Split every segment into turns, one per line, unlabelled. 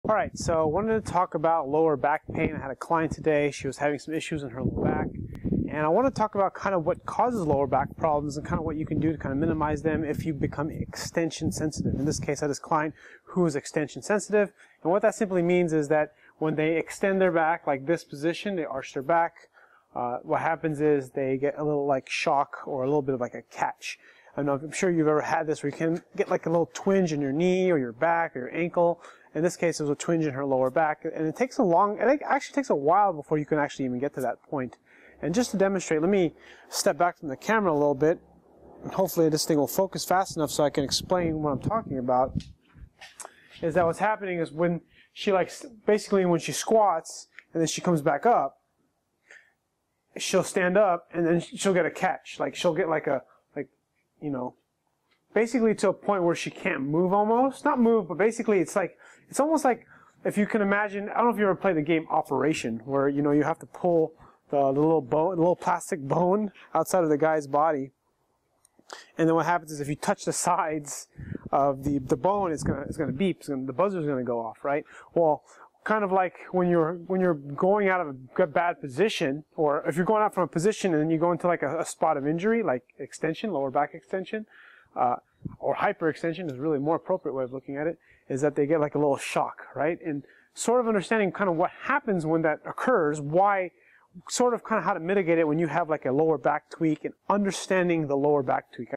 All right, so I wanted to talk about lower back pain. I had a client today. She was having some issues in her lower back. And I want to talk about kind of what causes lower back problems and kind of what you can do to kind of minimize them if you become extension sensitive. In this case, I had this client who is extension sensitive. And what that simply means is that when they extend their back, like this position, they arch their back, what happens is they get a little like shock or a little bit of like a catch. I'm sure you've ever had this where you can get like a little twinge in your knee or your back or your ankle. In this case, it was a twinge in her lower back, and it actually takes a while before you can actually even get to that point. And just to demonstrate, let me step back from the camera a little bit, and hopefully this thing will focus fast enough so I can explain what I'm talking about. Is that what's happening is when she basically when she squats and then she comes back up, she'll stand up and then she'll get a catch. Like she'll get basically to a point where she can't move almost. Not move, but basically it's almost like if you can imagine, I don't know if you ever played the game Operation, where you have to pull the little bone, the little plastic bone outside of the guy's body. And then what happens is if you touch the sides of the bone, it's gonna beep, the buzzer's gonna go off, right? Well, kind of like when you're going out of a bad position, or if you're going out from a position and then you go into like a spot of injury, like extension, lower back extension, or hyperextension is really a more appropriate way of looking at it, is that they get like a little shock, right? And sort of understanding kind of what happens when that occurs, sort of kind of how to mitigate it when you have like a lower back tweak, and understanding the lower back tweak.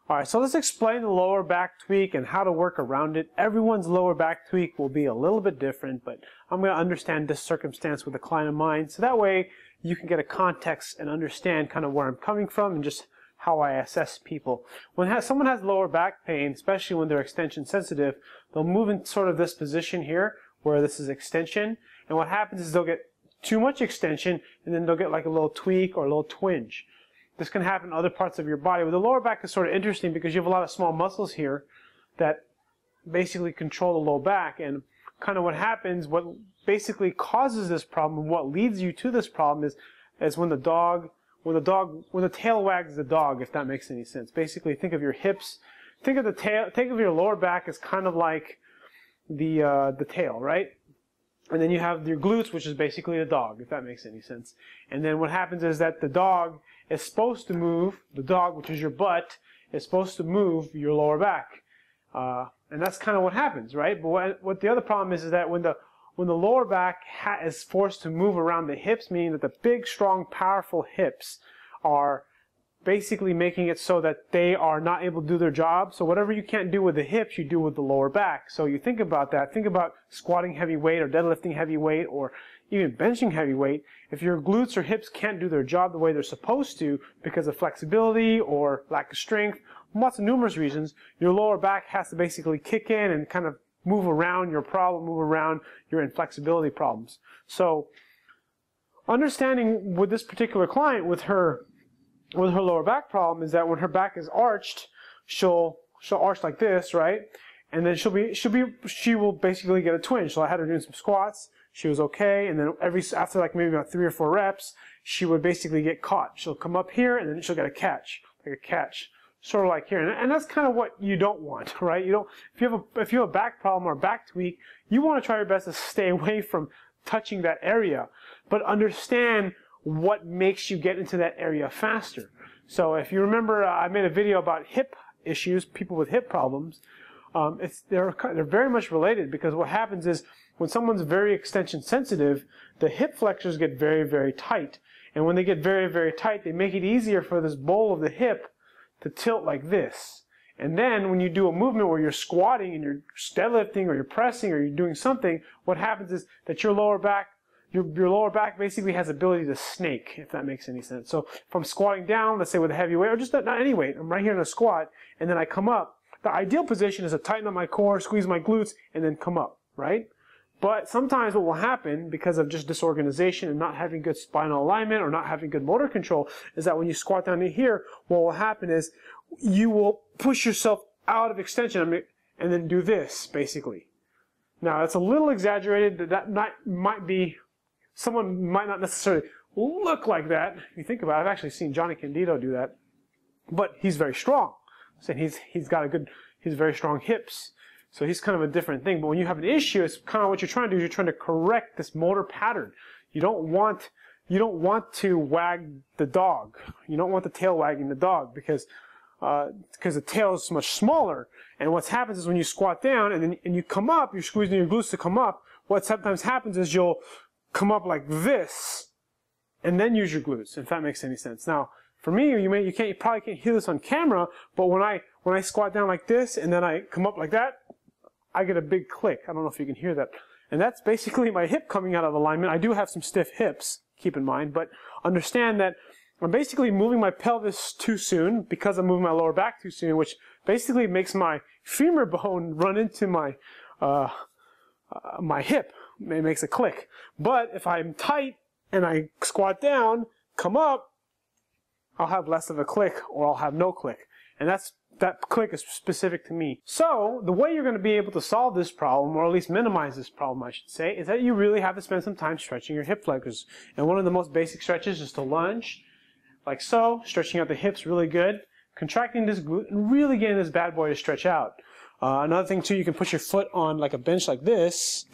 All right, so let's explain the lower back tweak and how to work around it. Everyone's lower back tweak will be a little bit different, but I'm going to understand this circumstance with a client of mine, so that way you can get a context and understand kind of where I'm coming from and just how I assess people. When someone has lower back pain, especially when they're extension sensitive, they'll move in sort of this position here, where this is extension, and what happens is they'll get too much extension, and then they'll get like a little tweak or a little twinge. This can happen in other parts of your body. But the lower back is sort of interesting because you have a lot of small muscles here that basically control the low back, and kind of what happens, what basically causes this problem, what leads you to this problem is when the tail wags the dog, if that makes any sense. Basically, think of your hips, think of your lower back as kind of like the tail, right? And then you have your glutes, which is basically the dog, if that makes any sense. And then what happens is that the dog is supposed to move, the dog, which is your butt, is supposed to move your lower back. And that's kind of what happens, right? But what the other problem is that when the lower back is forced to move around the hips, meaning that the big, strong, powerful hips are basically making it so that they are not able to do their job. So whatever you can't do with the hips, you do with the lower back. So you think about that. Think about squatting heavy weight or deadlifting heavy weight or even benching heavy weight. If your glutes or hips can't do their job the way they're supposed to because of flexibility or lack of strength, lots of numerous reasons, your lower back has to basically kick in and kind of move around your problem, move around your inflexibility problems. So understanding with this particular client, with her lower back problem, is that when her back is arched, she'll arch like this, right? And then she will basically get a twinge. So I had her doing some squats. She was okay, and then after like maybe about 3 or 4 reps, she would basically get caught. She'll come up here and then she'll get a catch, sort of like here. And that's kind of what you don't want, right? If you have a back problem or a back tweak, you want to try your best to stay away from touching that area, but understand what makes you get into that area faster. So if you remember, I made a video about hip issues, people with hip problems. They're very much related, because what happens is when someone's very extension sensitive, the hip flexors get very, very tight. And when they get very, very tight, they make it easier for this bowl of the hip to tilt like this. And then when you do a movement where you're squatting and you're deadlifting or you're pressing or you're doing something, what happens is that your lower back basically has the ability to snake, if that makes any sense. So if I'm squatting down, let's say with a heavy weight, or just not any weight, I'm right here in a squat, and then I come up. The ideal position is to tighten up my core, squeeze my glutes, and then come up, right? But sometimes what will happen, because of just disorganization and not having good spinal alignment or not having good motor control, is that when you squat down to here, what will happen is you will push yourself out of extension and then do this, basically. Now, that's a little exaggerated. That might be, someone might not necessarily look like that. If you think about it, I've actually seen Johnny Candido do that. But he's very strong. So he's very strong hips. So he's kind of a different thing. But when you have an issue, it's kind of what you're trying to do is you're trying to correct this motor pattern. You don't want to wag the dog. You don't want the tail wagging the dog because the tail is much smaller. And what happens is when you squat down and you come up, you're squeezing your glutes to come up. What sometimes happens is you'll come up like this and then use your glutes, if that makes any sense. Now, for me, you probably can't hear this on camera, but when I squat down like this and then I come up like that, I get a big click. I don't know if you can hear that. And that's basically my hip coming out of alignment. I do have some stiff hips, keep in mind, but understand that I'm basically moving my pelvis too soon because I'm moving my lower back too soon, which basically makes my femur bone run into my hip. It makes a click. But if I'm tight and I squat down, come up, I'll have less of a click or I'll have no click. And that click is specific to me. So the way you're going to be able to solve this problem, or at least minimize this problem, I should say, is that you really have to spend some time stretching your hip flexors. And one of the most basic stretches is to lunge, like so, stretching out the hips really good, contracting this glute, and really getting this bad boy to stretch out. Another thing too, you can put your foot on like a bench like this,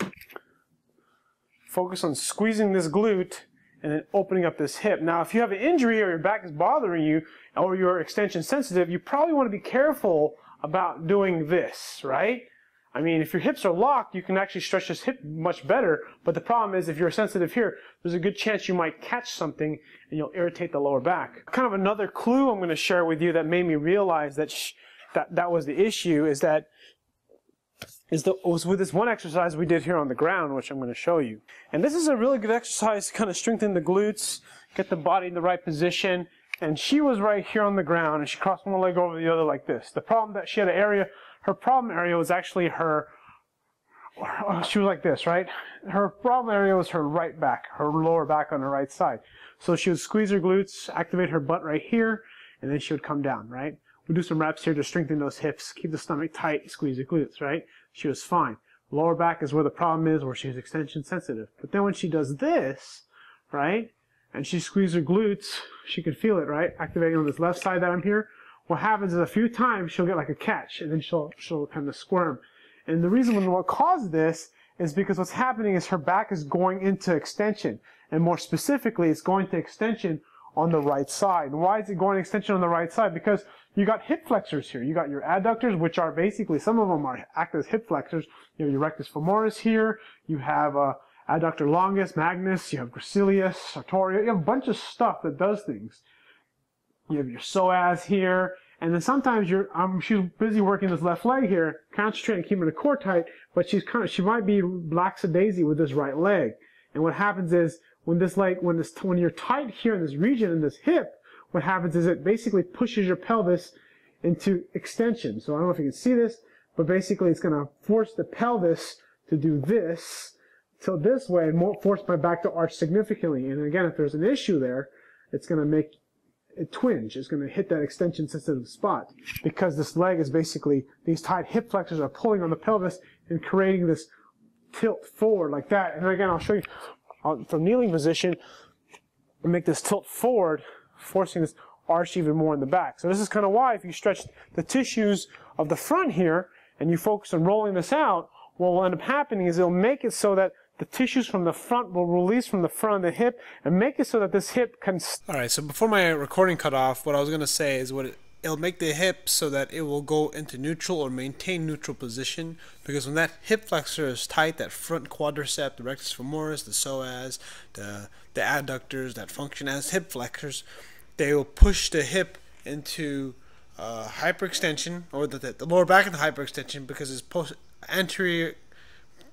focus on squeezing this glute, and then opening up this hip. Now, if you have an injury or your back is bothering you, or you're extension sensitive, you probably want to be careful about doing this, right? I mean, if your hips are locked, you can actually stretch this hip much better, but the problem is if you're sensitive here, there's a good chance you might catch something and you'll irritate the lower back. Kind of another clue I'm going to share with you that made me realize that that was the issue was with this one exercise we did here on the ground, which I'm going to show you. And this is a really good exercise to kind of strengthen the glutes, get the body in the right position. And she was right here on the ground, and she crossed one leg over the other like this. The problem that she had her problem area was actually she was like this, right? Her problem area was her right back, her lower back on the right side. So she would squeeze her glutes, activate her butt right here, and then she would come down, right? We'll do some reps here to strengthen those hips, keep the stomach tight, squeeze the glutes, right? She was fine. Lower back is where the problem is, where she's extension sensitive. But then when she does this, right, and she squeezes her glutes, she can feel it, right? Activating on this left side that I'm here. What happens is a few times she'll get like a catch, and then she'll kind of squirm. And the reason what caused this is because what's happening is her back is going into extension. And more specifically, it's going to extension on the right side. And why is it going extension on the right side? Because you got hip flexors here. You got your adductors, which are basically, some of them act as hip flexors. You have your rectus femoris here. You have adductor longus, magnus. You have gracilis, sartorius. You have a bunch of stuff that does things. You have your psoas here. And then sometimes she's busy working this left leg here, concentrating on keeping the core tight, but she might be lackadaisy with this right leg. And what happens is, when you're tight here in this region, in this hip, what happens is it basically pushes your pelvis into extension. So I don't know if you can see this, but basically it's going to force the pelvis to do this, so this way, and force my back to arch significantly. And again, if there's an issue there, it's going to make it twinge. It's going to hit that extension sensitive spot, because this leg is basically, these tight hip flexors are pulling on the pelvis and creating this tilt forward like that. And again, I'll show you from kneeling position, and make this tilt forward, forcing this arch even more in the back. So this is kind of why if you stretch the tissues of the front here and you focus on rolling this out, what will end up happening is it'll make it so that the tissues from the front will release from the front of the hip and make it so that this hip can...
Alright, so before my recording cut off, what I was going to say is it'll make the hip so that it will go into neutral or maintain neutral position, because when that hip flexor is tight, that front quadricep, the rectus femoris, the psoas, the adductors that function as hip flexors, they will push the hip into hyperextension, or the lower back into hyperextension, because it's anterior,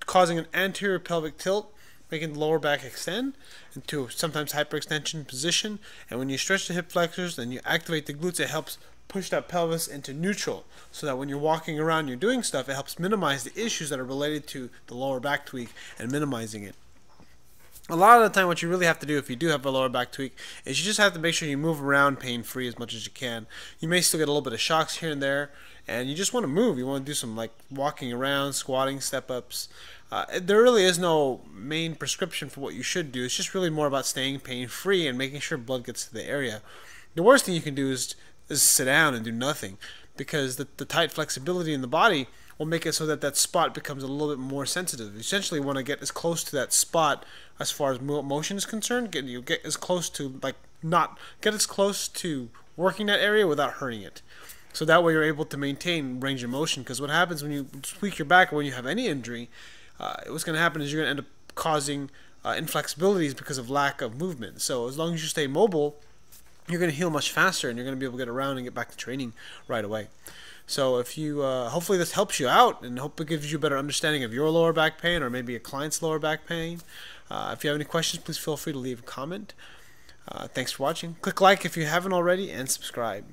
causing an anterior pelvic tilt, making the lower back extend into sometimes hyperextension position. And when you stretch the hip flexors, then you activate the glutes, it helps push that pelvis into neutral, so that when you're walking around, you're doing stuff, it helps minimize the issues that are related to the lower back tweak and minimizing it. A lot of the time, what you really have to do if you do have a lower back tweak is you just have to make sure you move around pain-free as much as you can. You may still get a little bit of shocks here and there, and you just want to move. You want to do some like walking around, squatting, step-ups. There really is no main prescription for what you should do. It's just really more about staying pain-free and making sure blood gets to the area. The worst thing you can do is sit down and do nothing, because the tight flexibility in the body will make it so that that spot becomes a little bit more sensitive. You essentially want to get as close to that spot as far as motion is concerned. Get as close to not get as close to working that area without hurting it. So that way you're able to maintain range of motion. Because what happens when you tweak your back or when you have any injury, what's going to happen is you're going to end up causing inflexibilities because of lack of movement. So as long as you stay mobile, you're going to heal much faster, and you're going to be able to get around and get back to training right away. So if you, hopefully this helps you out, and hope it gives you a better understanding of your lower back pain or maybe a client's lower back pain. If you have any questions, please feel free to leave a comment. Thanks for watching. Click like if you haven't already, and subscribe.